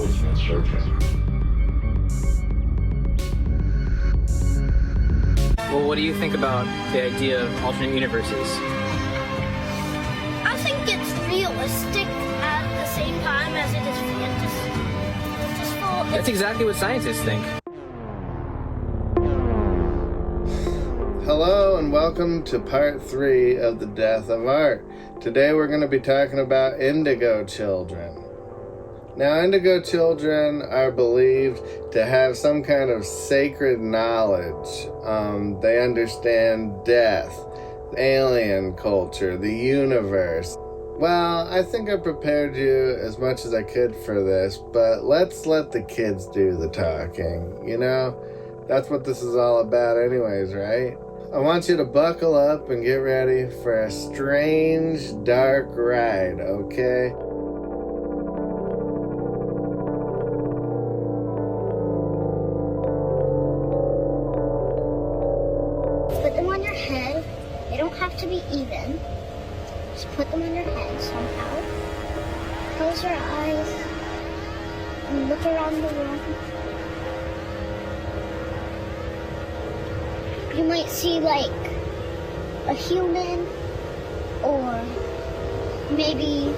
always been searching. Well, what do you think about the idea of alternate universes? I think it's realistic at the same time as it is fantastical. That's exactly what scientists think. Hello and welcome to part 3 of The Death of Art. Today we're going to be talking about indigo children. Now, indigo children are believed to have some kind of sacred knowledge. They understand death, alien culture, the universe. Well, I think I prepared you as much as I could for this, but let's let the kids do the talking. You know, that's what this is all about anyways, right? I want you to buckle up and get ready for a strange, dark ride, okay? Put them on your head. They don't have to be even. Just put them on your head somehow. Close your eyes and look around the room. You might see like a human or maybe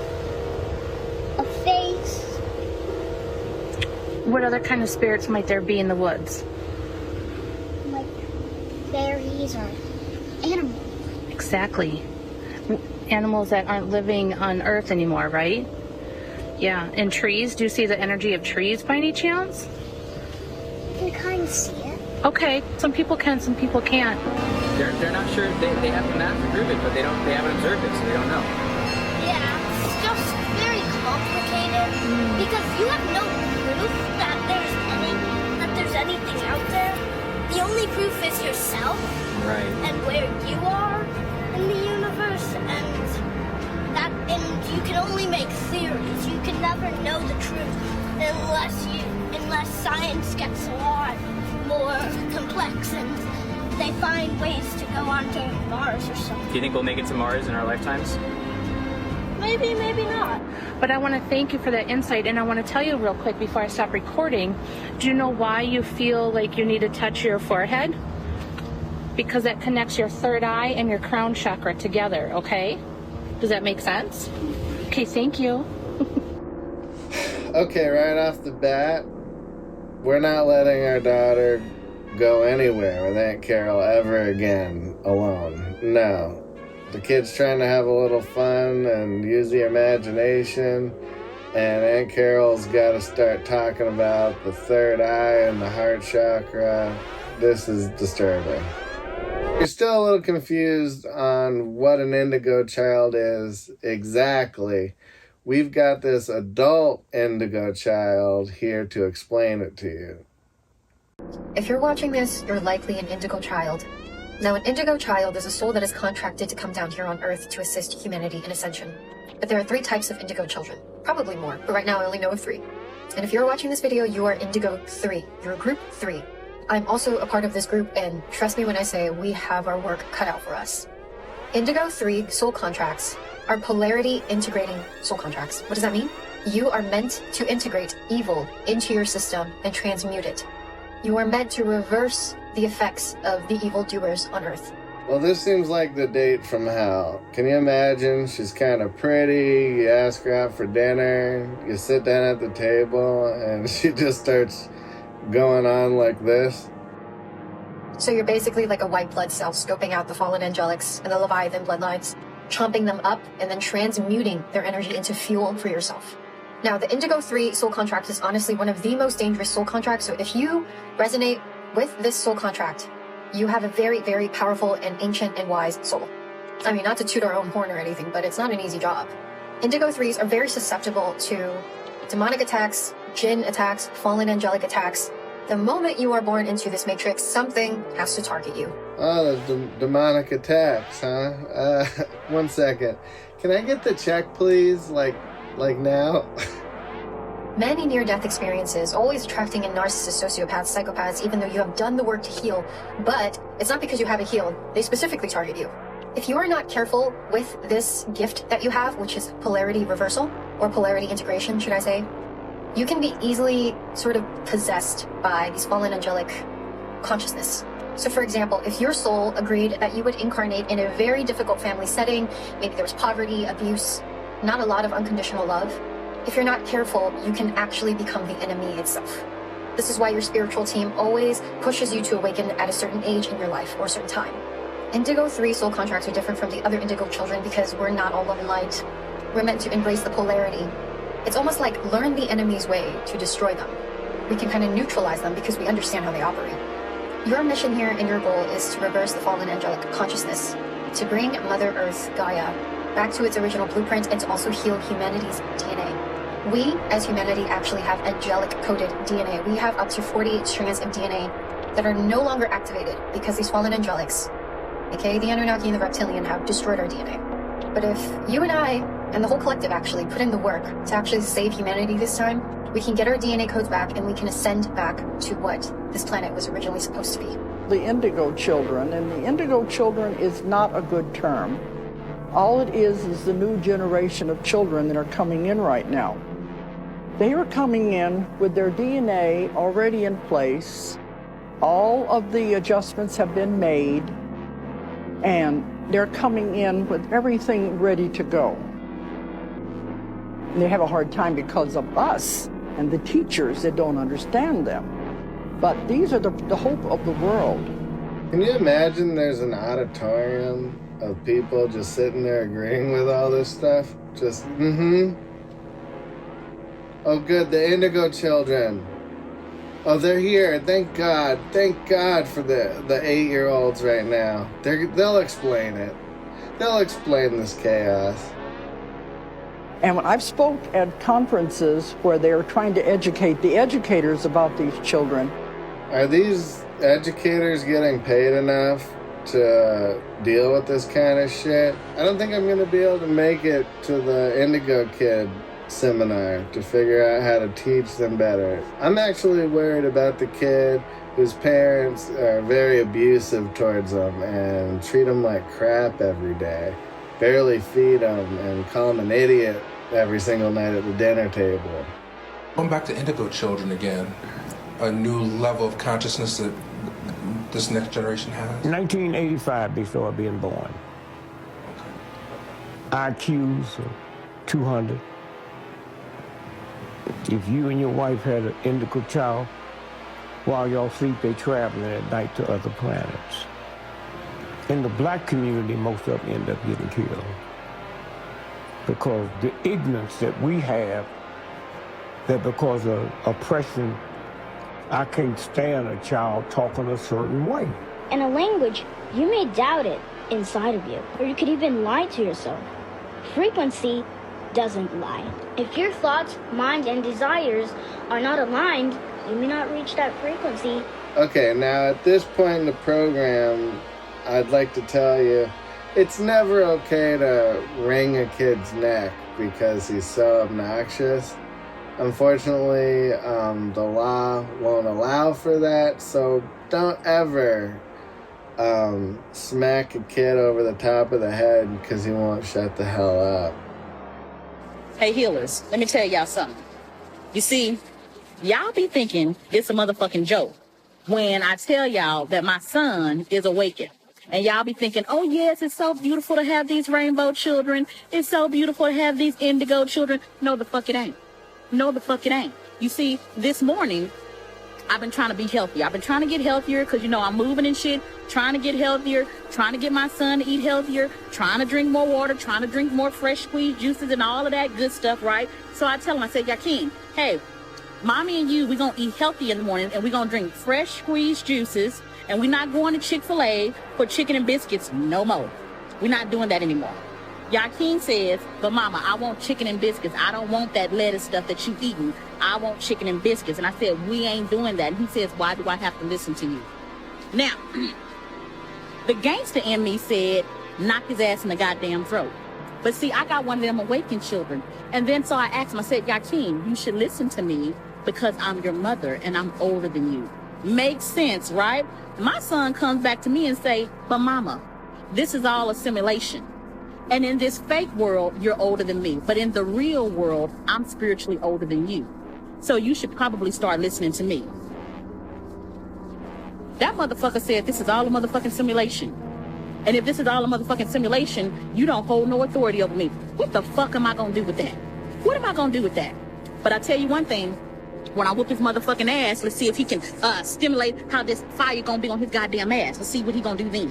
a face. What other kind of spirits might there be in the woods? Like fairies or animals. Exactly. Animals that aren't living on Earth anymore, right? Yeah, and trees. Do you see the energy of trees by any chance? You can kind of see it. Okay, some people can, some people can't. They're not sure. They have the math to prove it, but they haven't observed it, so they don't know. Yeah, it's just very complicated because you have no proof that there's anything out there. The only proof is yourself. Right. And where you are in the universe, and you can only make theories. You can never know the truth unless science gets a lot more complex and they find ways to go onto Mars or something. Do you think we'll make it to Mars in our lifetimes? Maybe, maybe not. But I want to thank you for that insight, and I want to tell you real quick before I stop recording, do you know why you feel like you need to touch your forehead? Because that connects your third eye and your crown chakra together, okay? Does that make sense? Okay, thank you. Okay, right off the bat, we're not letting our daughter go anywhere with Aunt Carol ever again alone. No. The kid's trying to have a little fun and use the imagination, and Aunt Carol's got to start talking about the third eye and the heart chakra. This is disturbing. You're still a little confused on what an indigo child is exactly. We've got this adult indigo child here to explain it to you. If you're watching this, you're likely an indigo child. Now, an indigo child is a soul that is contracted to come down here on Earth to assist humanity in ascension. But there are 3 types of indigo children. Probably more, but right now I only know of 3. And if you're watching this video, you are indigo 3. You're group 3. I'm also a part of this group, and trust me when I say we have our work cut out for us. Indigo 3 soul contracts are polarity integrating soul contracts. What does that mean? You are meant to integrate evil into your system and transmute it. You are meant to reverse the effects of the evildoers on Earth. Well, this seems like the date from hell. Can you imagine? She's kind of pretty, you ask her out for dinner, you sit down at the table, and she just starts going on like this. So you're basically like a white blood cell scoping out the fallen angelics and the Leviathan bloodlines, chomping them up and then transmuting their energy into fuel for yourself. Now, the Indigo 3 soul contract is honestly one of the most dangerous soul contracts, so if you resonate with this soul contract, you have a very, very powerful and ancient and wise soul. I mean, not to toot our own horn or anything, but it's not an easy job. Indigo 3s are very susceptible to demonic attacks, jinn attacks, fallen angelic attacks. The moment you are born into this matrix, something has to target you. Oh, the demonic attacks, huh? One second. Can I get the check, please? Like now? Many near-death experiences, always attracting in narcissists, sociopaths, psychopaths, even though you have done the work to heal. But it's not because you haven't healed. They specifically target you. If you are not careful with this gift that you have, which is polarity reversal, or polarity integration, should I say, You can be easily sort of possessed by these fallen angelic consciousness. So for example, if your soul agreed that you would incarnate in a very difficult family setting, maybe there was poverty, abuse, not a lot of unconditional love, if you're not careful, you can actually become the enemy itself. This is why your spiritual team always pushes you to awaken at a certain age in your life or a certain time. Indigo 3 soul contracts are different from the other Indigo children because we're not all love and light. We're meant to embrace the polarity. It's almost like learn the enemy's way to destroy them. We can kind of neutralize them because we understand how they operate. Your mission here and your goal is to reverse the fallen angelic consciousness, to bring Mother Earth, Gaia, back to its original blueprint and to also heal humanity's DNA. We, as humanity, actually have angelic-coded DNA. We have up to 48 strands of DNA that are no longer activated because these fallen angelics, aka the Anunnaki and the reptilian, have destroyed our DNA. But if you and I, and the whole collective actually, put in the work to actually save humanity this time, we can get our DNA codes back and we can ascend back to what this planet was originally supposed to be. The Indigo children, and the Indigo children is not a good term. All it is the new generation of children that are coming in right now. They are coming in with their DNA already in place. All of the adjustments have been made, and they're coming in with everything ready to go. They have a hard time because of us and the teachers that don't understand them. But these are the hope of the world. Can you imagine there's an auditorium of people just sitting there agreeing with all this stuff? Just, Oh, good, the Indigo children. Oh, they're here. Thank God. Thank God for the 8-year-olds right now. They'll explain it. They'll explain this chaos. And when I've spoke at conferences where they're trying to educate the educators about these children. Are these educators getting paid enough to deal with this kind of shit? I don't think I'm going to be able to make it to the Indigo kid seminar to figure out how to teach them better. I'm actually worried about the kid whose parents are very abusive towards them and treat him like crap every day. Barely feed him and call him an idiot every single night at the dinner table. Going back to Indigo children again, a new level of consciousness that this next generation has? 1985, they started being born. IQs of 200. If you and your wife had an Indigo child, while y'all sleep, they traveling at night to other planets. In the black community, most of them end up getting killed because the ignorance that we have, that because of oppression, I can't stand a child talking a certain way. In a language, you may doubt it inside of you, or you could even lie to yourself. Frequency doesn't lie. If your thoughts, mind, and desires are not aligned, you may not reach that frequency. Okay, now at this point in the program, I'd like to tell you, it's never okay to wring a kid's neck because he's so obnoxious. Unfortunately, the law won't allow for that, so don't ever smack a kid over the top of the head because he won't shut the hell up. Hey, healers, let me tell y'all something. You see, y'all be thinking it's a motherfucking joke when I tell y'all that my son is awakened. And y'all be thinking, oh, yes, it's so beautiful to have these rainbow children. It's so beautiful to have these Indigo children. No, the fuck it ain't. No, the fuck it ain't. You see, this morning, I've been trying to be healthy. I've been trying to get healthier because, I'm moving and shit, trying to get healthier, trying to get my son to eat healthier, trying to drink more water, trying to drink more fresh squeezed juices and all of that good stuff, right? So I tell him, I say, Yakin, hey, mommy and you, we're going to eat healthy in the morning and we're going to drink fresh squeezed juices and we're not going to Chick-fil-A for chicken and biscuits no more. We're not doing that anymore. Yakin says, but mama, I want chicken and biscuits. I don't want that lettuce stuff that you eating. I want chicken and biscuits. And I said, we ain't doing that. And he says, why do I have to listen to you? Now, the gangster in me said, knock his ass in the goddamn throat. But see, I got one of them awakened children. And then so I asked him, I said, Yakin, you should listen to me because I'm your mother and I'm older than you. Makes sense, right? My son comes back to me and say, but mama, this is all a simulation. And in this fake world, you're older than me. But in the real world, I'm spiritually older than you. So you should probably start listening to me. That motherfucker said this is all a motherfucking simulation. And if this is all a motherfucking simulation, you don't hold no authority over me. What the fuck am I gonna do with that? What am I gonna do with that? But I tell you one thing, when I whoop his motherfucking ass, let's see if he can stimulate how this fire gonna be on his goddamn ass. Let's see what he gonna do then.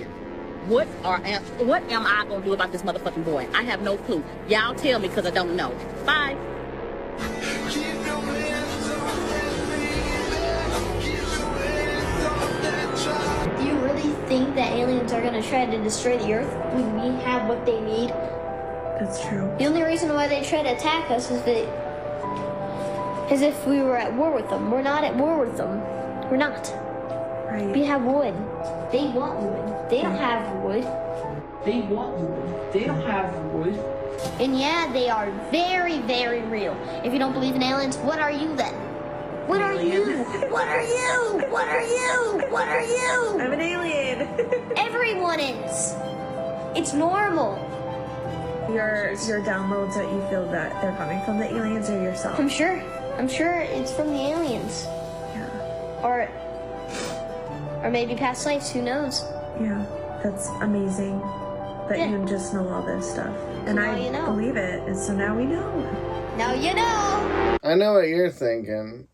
What am I gonna do about this motherfucking boy? I have no clue. Y'all tell me because I don't know. Bye. Do you really think that aliens are gonna try to destroy the Earth when we have what they need? That's true. The only reason why they try to attack us is if we were at war with them. We're not at war with them. We're not. Right. We have wood. They want wood. They don't have wood. They want wood. They don't have wood. And yeah, they are very, very real. If you don't believe in aliens, what are you then? What are you? What are you? What are you? What are you? I'm an alien. Everyone is. It's normal. Your downloads that you feel that they're coming from the aliens or yourself? I'm sure it's from the aliens. Yeah. Or maybe past lives, who knows? Yeah, that's amazing that you just know all this stuff. And now I you know. believe it, and so now we know. Now you know. I know what you're thinking.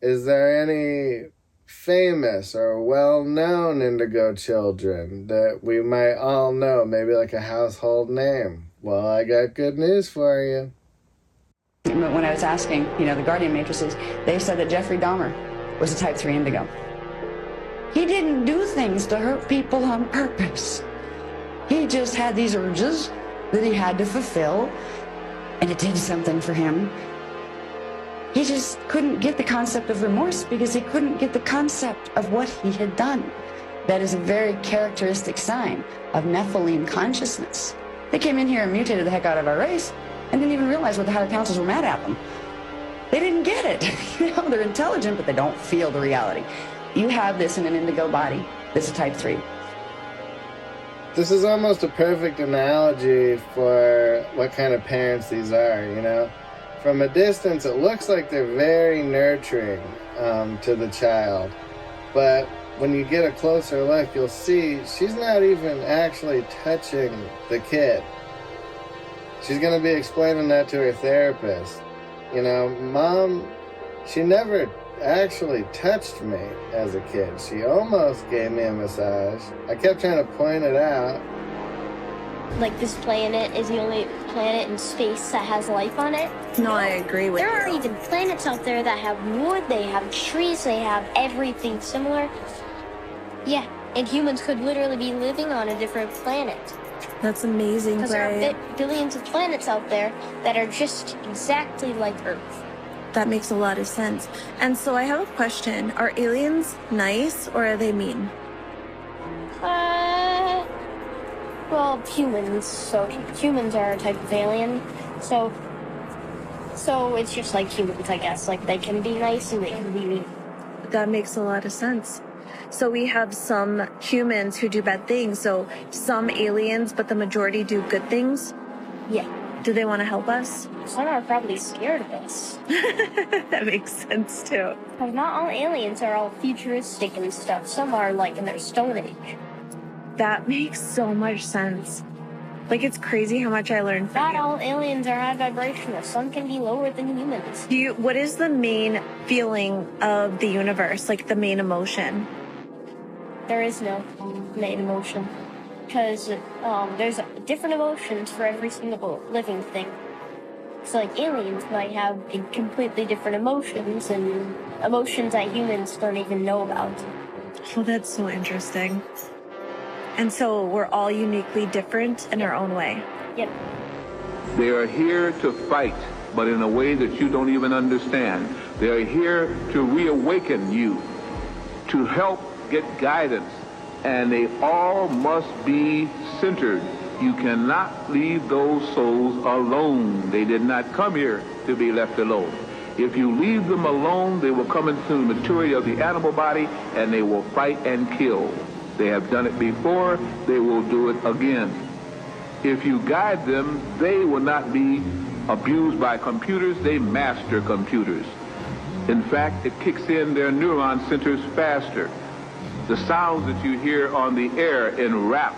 Is there any famous or well-known Indigo children that we might all know? Maybe like a household name? Well, I got good news for you. When I was asking, the guardian matrices, they said that Jeffrey Dahmer was a type 3 Indigo. He didn't do things to hurt people on purpose. He just had these urges that he had to fulfill, and it did something for him. He just couldn't get the concept of remorse because he couldn't get the concept of what he had done. That is a very characteristic sign of Nephilim consciousness. They came in here and mutated the heck out of our race and didn't even realize what the higher councils were mad at them. They didn't get it. They're intelligent, but they don't feel the reality. You have this in an Indigo body. This is type 3. This is almost a perfect analogy for what kind of parents these are, From a distance, it looks like they're very nurturing to the child. But when you get a closer look, you'll see she's not even actually touching the kid. She's going to be explaining that to her therapist. Mom, she never actually touched me as a kid. She almost gave me a massage. I kept trying to point it out. Like, this planet is the only planet in space that has life on it. No, I agree with you. There are even planets out there that have wood, they have trees, they have everything similar. Yeah, and humans could literally be living on a different planet. That's amazing, because there are billions of planets out there that are just exactly like Earth. That makes a lot of sense. And so I have a question. Are aliens nice or are they mean? Well, humans. So humans are a type of alien. So it's just like humans, I guess. Like, they can be nice and they can be mean. That makes a lot of sense. So we have some humans who do bad things. So some aliens, but the majority do good things? Yeah. Do they want to help us? Some are probably scared of us. That makes sense too. Because not all aliens are all futuristic and stuff. Some are like in their Stone Age. That makes so much sense. Like, it's crazy how much I learned from Not you. all aliens are high vibrational. Some can be lower than humans. What is the main feeling of the universe? Like, the main emotion? There is no main emotion. Because there's different emotions for every single living thing. So, like, aliens might have completely different emotions, and emotions that humans don't even know about. Oh, that's so interesting. And so we're all uniquely different in our own way. Yep. They are here to fight, but in a way that you don't even understand. They are here to reawaken you, to help get guidance, and they all must be centered. You cannot leave those souls alone. They did not come here to be left alone. If you leave them alone, they will come into the maturity of the animal body, and they will fight and kill. They have done it before, they will do it again. If you guide them, they will not be abused by computers, they master computers. In fact, it kicks in their neuron centers faster. The sounds that you hear on the air in rap,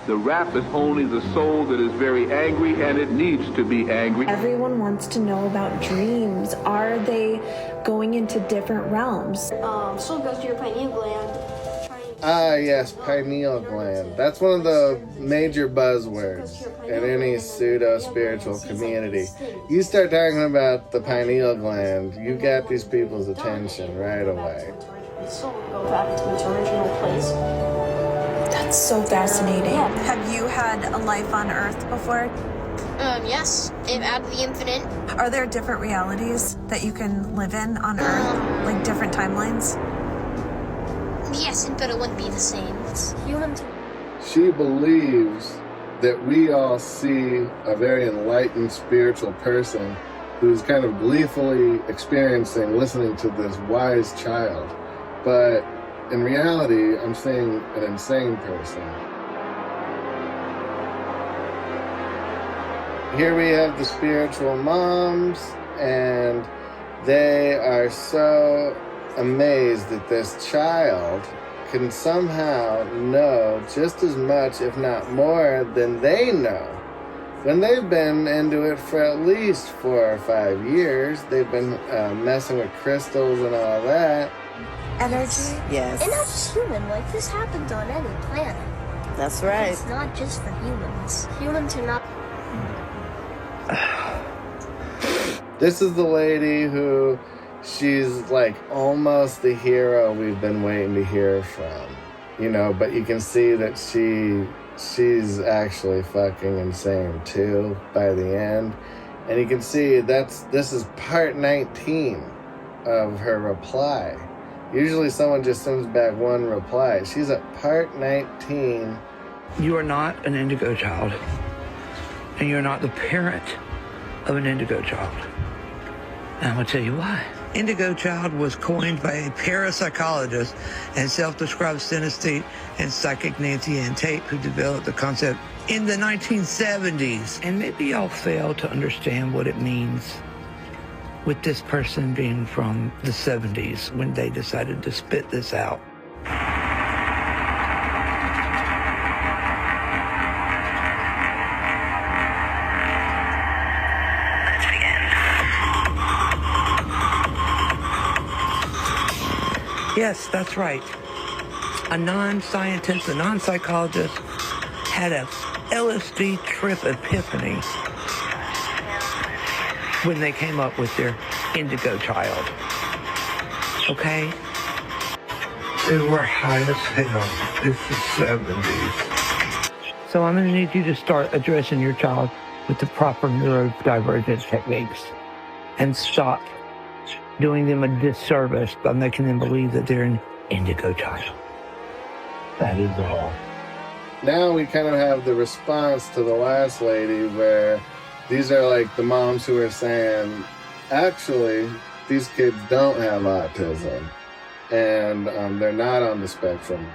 the rap is only the soul that is very angry, and it needs to be angry. Everyone wants to know about dreams. Are they going into different realms? Soul goes to your pineal gland. Ah, yes, pineal gland. That's one of the major buzzwords in any pseudo-spiritual community. You start talking about the pineal gland, you got these people's attention right away. The soul will go back to its original place. That's so fascinating. Have you had a life on Earth before? Yes, out of the infinite. Are there different realities that you can live in on Earth? Like different timelines? Yes, but it wouldn't be the same. It's human to... She believes that we all see a very enlightened spiritual person who's kind of gleefully experiencing listening to this wise child. But in reality, I'm seeing an insane person. Here we have the spiritual moms, and they are so amazed that this child can somehow know just as much, if not more, than they know. When they've been into it for at least 4 or 5 years, they've been messing with crystals and all that. Energy? Yes. And not just human, like this happens on any planet. That's right. It's not just for humans. Humans are not... This is the lady who, she's like almost the hero we've been waiting to hear from, you know, but you can see that she's actually fucking insane too by the end. And you can see this is part 19 of her reply. Usually someone just sends back one reply. She's at part 19. You are not an indigo child, and you're not the parent of an indigo child. And I'm gonna tell you why. Indigo child was coined by a parapsychologist and self-described synesthete and psychic Nancy Ann Tate, who developed the concept in the 1970s. And maybe y'all fail to understand what it means with this person being from the 70s when they decided to spit this out. Yes, that's right. A non-scientist, a non-psychologist had a LSD trip epiphany when they came up with their indigo child. Okay? They were high as hell. It's the 70s. So I'm going to need you to start addressing your child with the proper neurodivergent techniques and stop doing them a disservice by making them believe that they're an indigo child. That is all. Now we kind of have the response to the last lady where these are like the moms who are saying, actually, these kids don't have autism and they're not on the spectrum.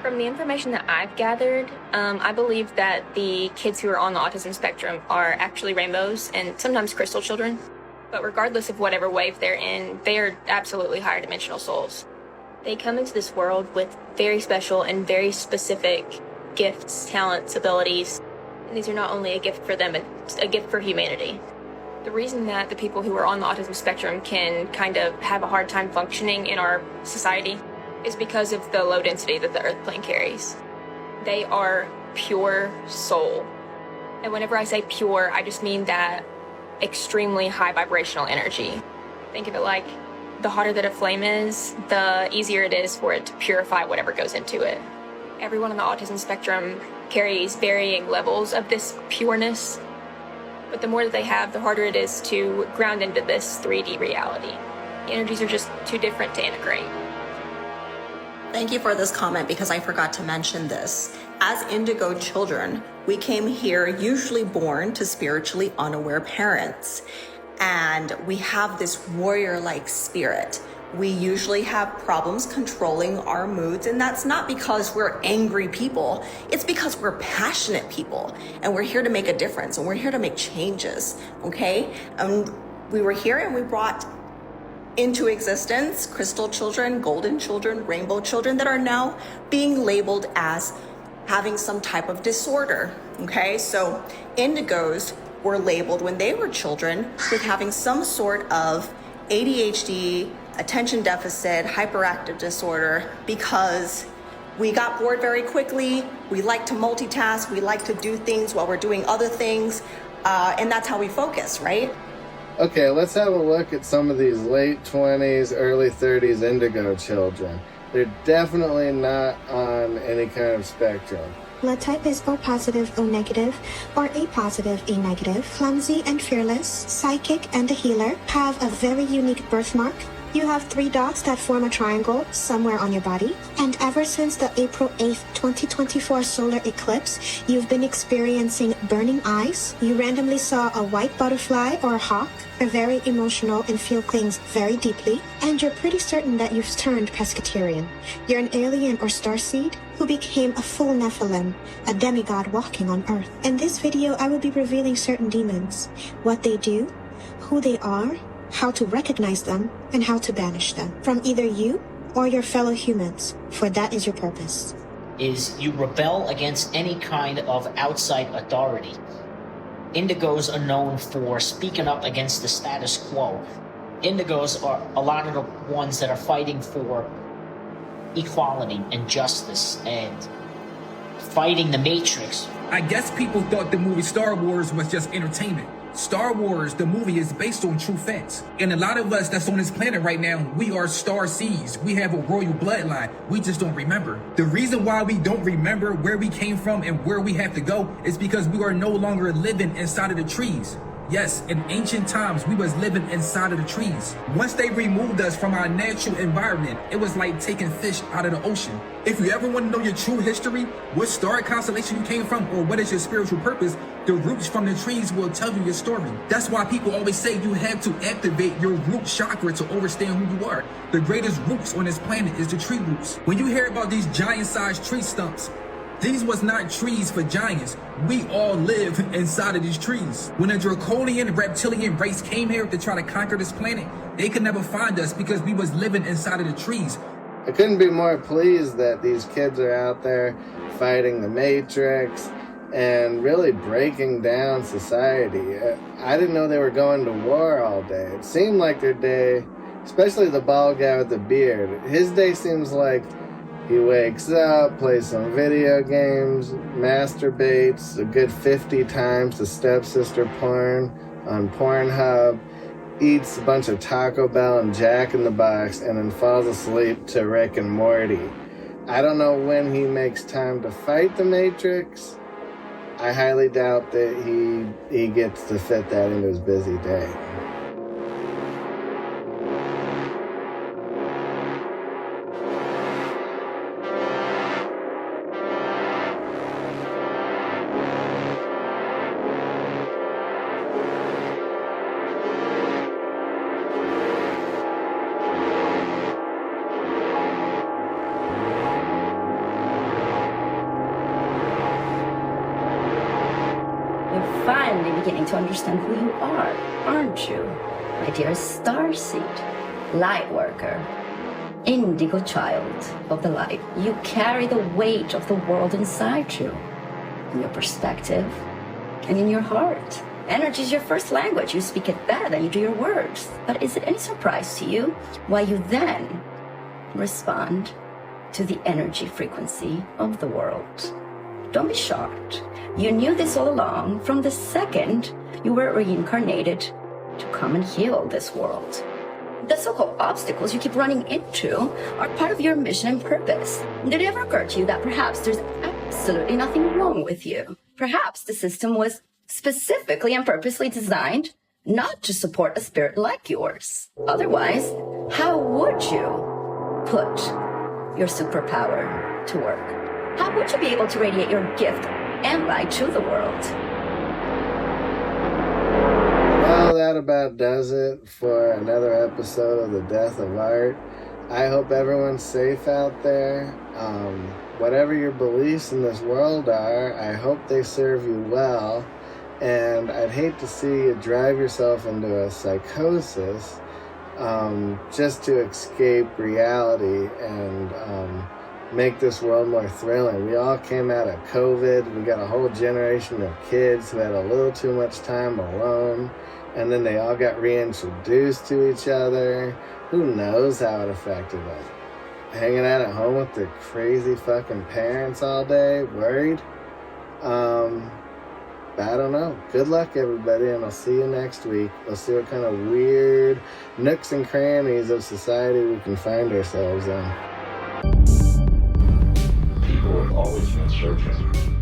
From the information that I've gathered, I believe that the kids who are on the autism spectrum are actually rainbows and sometimes crystal children. But regardless of whatever wave they're in, they are absolutely higher dimensional souls. They come into this world with very special and very specific gifts, talents, abilities. And these are not only a gift for them, it's a gift for humanity. The reason that the people who are on the autism spectrum can kind of have a hard time functioning in our society is because of the low density that the Earth plane carries. They are pure soul. And whenever I say pure, I just mean that extremely high vibrational energy. Think of it like the hotter that a flame is, the easier it is for it to purify whatever goes into it. Everyone on the autism spectrum carries varying levels of this pureness, but the more that they have, the harder it is to ground into this 3D reality. The energies are just too different to integrate. Thank you for this comment because I forgot to mention this. As indigo children, we came here usually born to spiritually unaware parents. And we have this warrior-like spirit. We usually have problems controlling our moods, and that's not because we're angry people. It's because we're passionate people, and we're here to make a difference, and we're here to make changes, okay? We were here and we brought into existence, crystal children, golden children, rainbow children that are now being labeled as having some type of disorder. Okay, so indigos were labeled when they were children with having some sort of ADHD, attention deficit, hyperactive disorder, because we got bored very quickly. We like to multitask. We like to do things while we're doing other things. And that's how we focus, right? Okay, let's have a look at some of these late 20s, early 30s indigo children. They're definitely not on any kind of spectrum. Blood type is O positive, O negative, or A positive, A negative. Clumsy and fearless, psychic and a healer, have a very unique birthmark. You have 3 dots that form a triangle somewhere on your body. And ever since the April 8th, 2024 solar eclipse, you've been experiencing burning eyes. You randomly saw a white butterfly or a hawk. Are very emotional and feel things very deeply. And you're pretty certain that you've turned pescatarian. You're an alien or starseed who became a full Nephilim, a demigod walking on Earth. In this video, I will be revealing certain demons, what they do, who they are, how to recognize them, and how to banish them from either you or your fellow humans, for that is your purpose. Is you rebel against any kind of outside authority. Indigos are known for speaking up against the status quo. Indigos are a lot of the ones that are fighting for equality and justice and fighting the Matrix. I guess people thought the movie Star Wars was just entertainment. Star Wars, the movie, is based on true facts. And a lot of us that's on this planet right now, we are star seeds. We have a royal bloodline. We just don't remember. The reason why we don't remember where we came from and where we have to go is because we are no longer living inside of the trees. Yes, in ancient times, we was living inside of the trees. Once they removed us from our natural environment, it was like taking fish out of the ocean. If you ever want to know your true history, what star constellation you came from, or what is your spiritual purpose, the roots from the trees will tell you your story. That's why people always say you have to activate your root chakra to understand who you are. The greatest roots on this planet is the tree roots. When you hear about these giant-sized tree stumps, these was not trees for giants. We all live inside of these trees. When a draconian reptilian race came here to try to conquer this planet, they could never find us because we was living inside of the trees. I couldn't be more pleased that these kids are out there fighting the Matrix and really breaking down society. I didn't know they were going to war all day. It seemed like their day, especially the bald guy with the beard, his day seems like he wakes up, plays some video games, masturbates a good 50 times to stepsister porn on Pornhub, eats a bunch of Taco Bell and Jack in the Box, and then falls asleep to Rick and Morty. I don't know when he makes time to fight the Matrix. I highly doubt that he gets to fit that into his busy day. Finally beginning to understand who you are, aren't you? My dear starseed, light worker, indigo child of the light. You carry the weight of the world inside you, in your perspective and in your heart. Energy is your first language. You speak it better than you do your words. But is it any surprise to you why you then respond to the energy frequency of the world? Don't be shocked. You knew this all along from the second you were reincarnated to come and heal this world. The so-called obstacles you keep running into are part of your mission and purpose. Did it ever occur to you that perhaps there's absolutely nothing wrong with you? Perhaps the system was specifically and purposely designed not to support a spirit like yours. Otherwise, how would you put your superpower to work? How would you be able to radiate your gift and light to the world? Well, that about does it for another episode of The Death of Art. I hope everyone's safe out there. Whatever your beliefs in this world are, I hope they serve you well. And I'd hate to see you drive yourself into a psychosis just to escape reality and make this world more thrilling. We all came out of COVID. We got a whole generation of kids who had a little too much time alone, and then they all got reintroduced to each other. Who knows how it affected them? Hanging out at home with their crazy fucking parents all day, worried. I don't know. Good luck, everybody, and I'll see you next week. We'll see what kind of weird nooks and crannies of society we can find ourselves in. People have always been searching.